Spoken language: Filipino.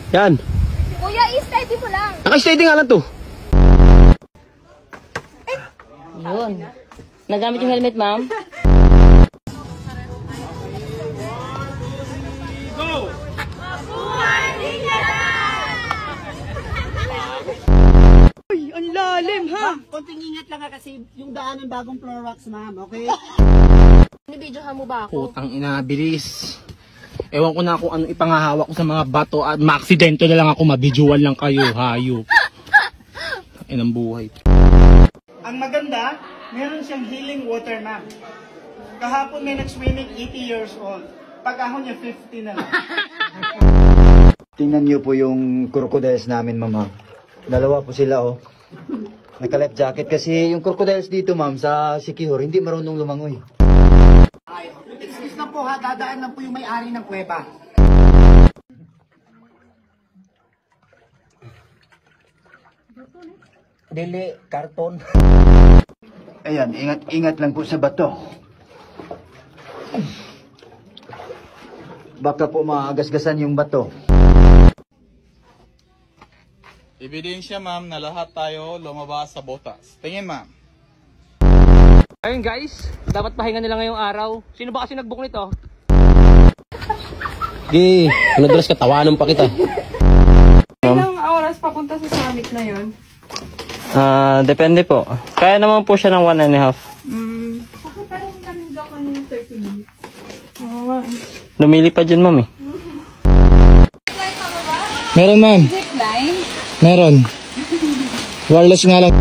Yan. Kuya, i-steady mo lang. Naka-steady nga lang to. Yun. Nagamit yung helmet, ma'am? Uy, ang lalim ha! Konting ingat lang ha kasi yung daanan bagong floor wax, ma'am, okay? Nibidyohan mo ba ako? Putang ina, bilis. Ewan ko na kung anong ipangahawak ko sa mga bato at maaksidento na lang ako, mabidyoan lang kayo, hayop. Inang buhay. Ang maganda, meron siyang healing water, ma'am. Kahapon may nag-swimming 80 years old. Pag-ahon niya 50 na lang. Tingnan niyo po yung crocodiles namin, mama. Dalawa po sila, oh. Naka-life jacket kasi yung crocodiles dito, ma'am, sa Sikihor, hindi marunong lumangoy. Excuse na po ha, dadaan lang po yung may-ari ng kuweba. Dili, karton. Ayan, ingat lang po sa bato. Baka po maagasgasan yung bato. Ebidensya, ma'am, na lahat tayo lumabas sa botas. Tingin, ma'am. Ayun guys, dapat pahinga nila ngayong araw. Sino ba kasi nag-book nito? Di, nadulas ka, tawanan pa kita. Ilang oras papunta sa summit na yun? Depende po. Kaya naman po siya ng 1.5. Parang kami daw kanina 30 minutes. Oo. Lumili pa dyan, ma'am eh. Meron, ma'am. Zipline? Meron. Wireless nga lang.